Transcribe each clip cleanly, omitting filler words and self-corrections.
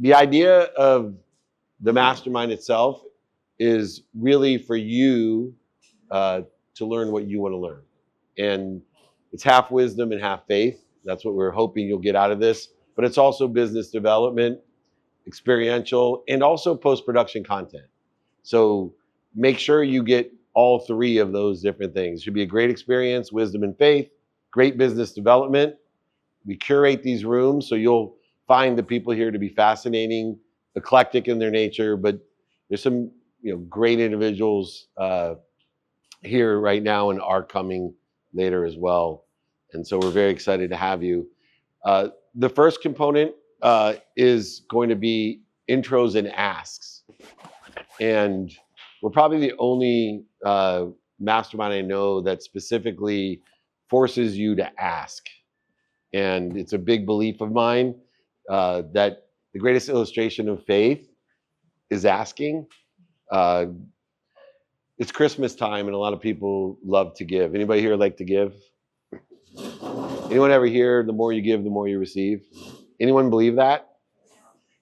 The idea of the mastermind itself is really for you to learn what you want to learn. And it's half wisdom and half faith. That's what we're hoping you'll get out of this. But it's also business development, experiential, and also post-production content. So make sure you get all three of those different things. It should be a great experience, wisdom and faith, great business development. We curate these rooms, so you'll find the people here to be fascinating, eclectic in their nature, but there's some great individuals here right now and are coming later as well. And so we're very excited to have you. The first component is going to be intros and asks. And we're probably the only mastermind I know that specifically forces you to ask. And it's a big belief of mine that the greatest illustration of faith is asking. It's Christmas time and a lot of people love to give. Anybody here like to give? Anyone ever hear the more you give, the more you receive? Anyone believe that?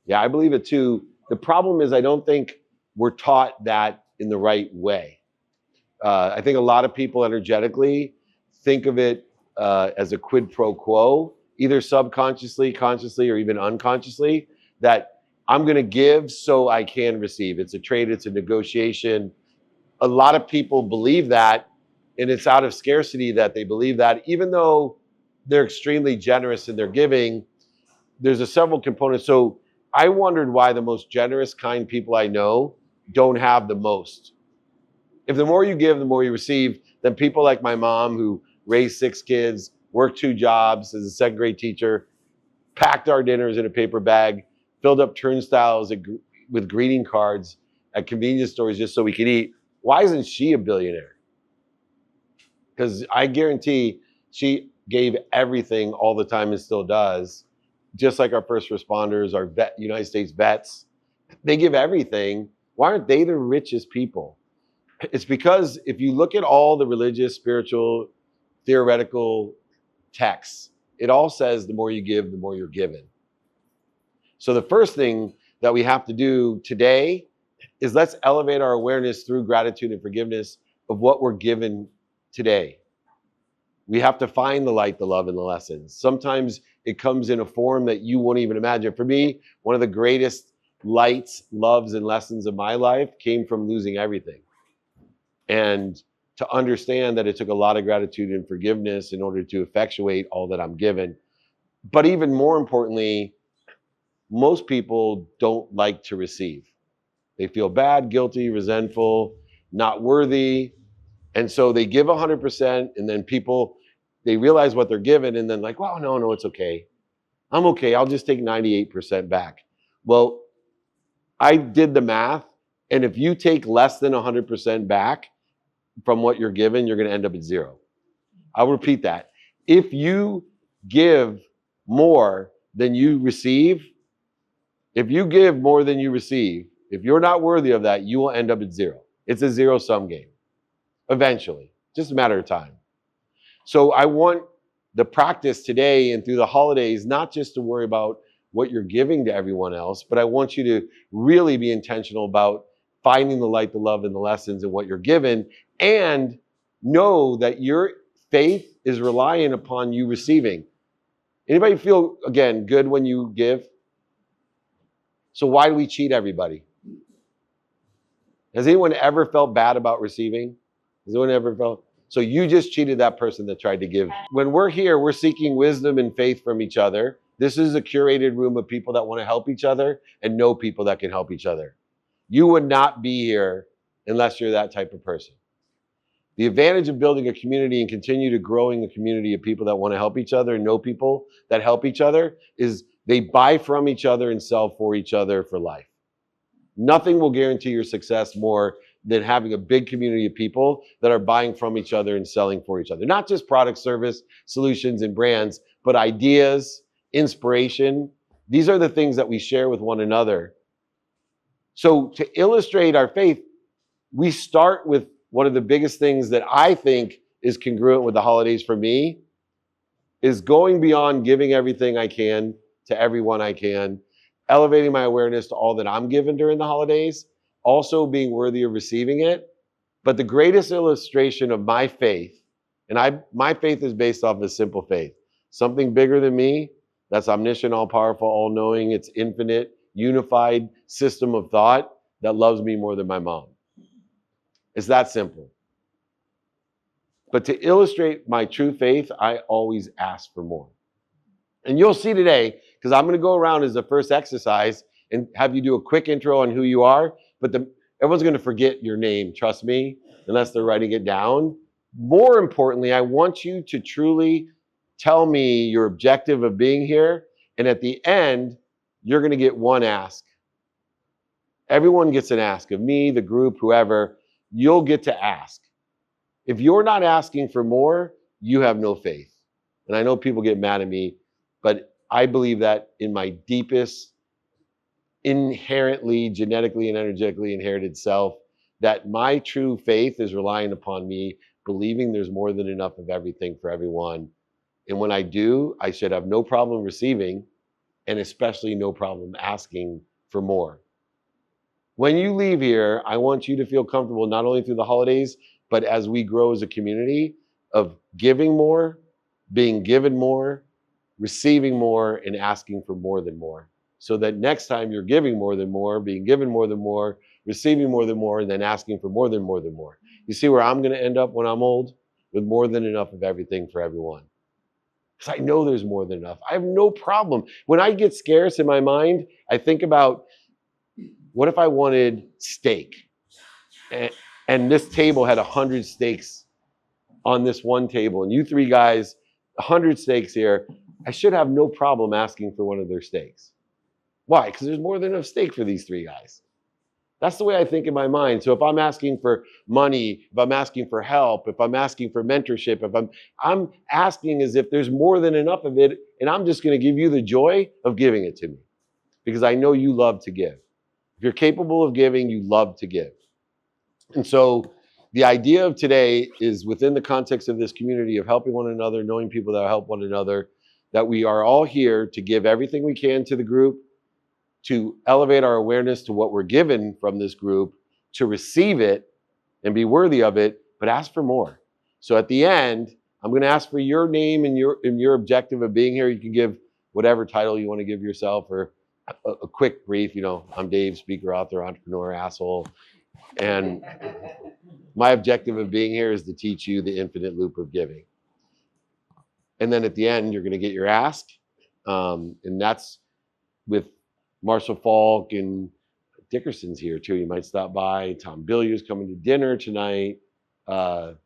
Yeah, I believe it too. The problem is I don't think we're taught that in the right way. I think a lot of people energetically think of it as a quid pro quo, either subconsciously, consciously, or even unconsciously, that I'm going to give so I can receive. It's a trade, it's a negotiation. A lot of people believe that, and it's out of scarcity that they believe that, even though they're extremely generous in their giving. There's several components. So I wondered why the most generous, kind people I know don't have the most. If the more you give, the more you receive, then people like my mom, who raised 6 kids, worked 2 jobs as a second grade teacher, packed our dinners in a paper bag, filled up turnstiles with greeting cards at convenience stores just so we could eat. Why isn't she a billionaire? Because I guarantee she gave everything all the time and still does, just like our first responders, our United States vets. They give everything. Why aren't they the richest people? It's because if you look at all the religious, spiritual, theoretical texts, it all says the more you give, the more you're given. So the first thing that we have to do today is let's elevate our awareness through gratitude and forgiveness of what we're given today. We have to find the light, the love, and the lessons. Sometimes it comes in a form that you won't even imagine. For me, one of the greatest lights, loves, and lessons of my life came from losing everything. And to understand that it took a lot of gratitude and forgiveness in order to effectuate all that I'm given. But even more importantly, most people don't like to receive. They feel bad, guilty, resentful, not worthy. And so they give 100%, and then they realize what they're given, and then like, well, no, it's okay. I'm okay. I'll just take 98% back. Well, I did the math, and if you take less than 100% back from what you're given, you're going to end up at 0. I'll repeat that. If you give more than you receive, if you give more than you receive, if you're not worthy of that, you will end up at 0. It's a 0-sum game. Eventually, just a matter of time. So I want the practice today and through the holidays, not just to worry about what you're giving to everyone else, but I want you to really be intentional about finding the light, the love, and the lessons in what you're given, and know that your faith is relying upon you receiving. Anybody feel, again, good when you give? So why do we cheat everybody? Has anyone ever felt bad about receiving? Has anyone ever felt? So you just cheated that person that tried to give. When we're here, we're seeking wisdom and faith from each other. This is a curated room of people that want to help each other and know people that can help each other. You would not be here unless you're that type of person. The advantage of building a community and continue to growing a community of people that want to help each other and know people that help each other is they buy from each other and sell for each other for life. Nothing will guarantee your success more than having a big community of people that are buying from each other and selling for each other. Not just product, service, solutions, and brands, but ideas, inspiration. These are the things that we share with one another. So to illustrate our faith, we start with one of the biggest things that I think is congruent with the holidays for me is going beyond giving everything I can to everyone I can elevating my awareness to all that I'm given during the holidays, also being worthy of receiving it. But the greatest illustration of my faith, and my faith is based off of a simple faith, something bigger than me, that's omniscient, all-powerful, all-knowing, it's infinite, unified system of thought that loves me more than my mom. It's that simple. But to illustrate my true faith, I always ask for more. And you'll see today, because I'm going to go around as the first exercise and have you do a quick intro on who you are, but everyone's going to forget your name, trust me, unless they're writing it down. More importantly, I want you to truly tell me your objective of being here, and at the end, you're going to get one ask. Everyone gets an ask of me, the group, whoever. You'll get to ask. If you're not asking for more, you have no faith. And I know people get mad at me, but I believe that in my deepest, inherently, genetically and energetically inherited self, that my true faith is relying upon me believing there's more than enough of everything for everyone. And when I do, I should have no problem receiving, and especially no problem asking for more. When you leave here, I want you to feel comfortable not only through the holidays, but as we grow as a community of giving more, being given more, receiving more, and asking for more than more. So that next time you're giving more than more, being given more than more, receiving more than more, and then asking for more than more. You see where I'm going to end up when I'm old? With more than enough of everything for everyone. Because I know there's more than enough. I have no problem. When I get scarce in my mind, I think about, what if I wanted steak? And this table had 100 steaks on this one table, and you three guys, 100 steaks here. I should have no problem asking for one of their steaks. Why? Because there's more than enough steak for these three guys. That's the way I think in my mind. So if I'm asking for money, if I'm asking for help, if I'm asking for mentorship, if I'm asking as if there's more than enough of it, and I'm just going to give you the joy of giving it to me, because I know you love to give. If you're capable of giving, you love to give. And so the idea of today is within the context of this community of helping one another, knowing people that help one another, that we are all here to give everything we can to the group, to elevate our awareness to what we're given from this group, to receive it and be worthy of it, but ask for more. So at the end, I'm going to ask for your name and your objective of being here. You can give whatever title you want to give yourself, or a quick brief, I'm Dave, speaker, author, entrepreneur, asshole. And my objective of being here is to teach you the infinite loop of giving. And then at the end, you're going to get your ask. And that's with Marshall Falk, and Dickerson's here too. You might stop by. Tom Billiard's coming to dinner tonight. Rob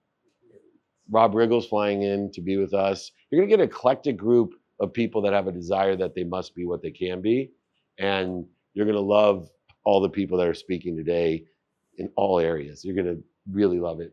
Riggle's flying in to be with us. You're going to get an eclectic group of people that have a desire that they must be what they can be. And you're going to love all the people that are speaking today in all areas. You're going to really love it.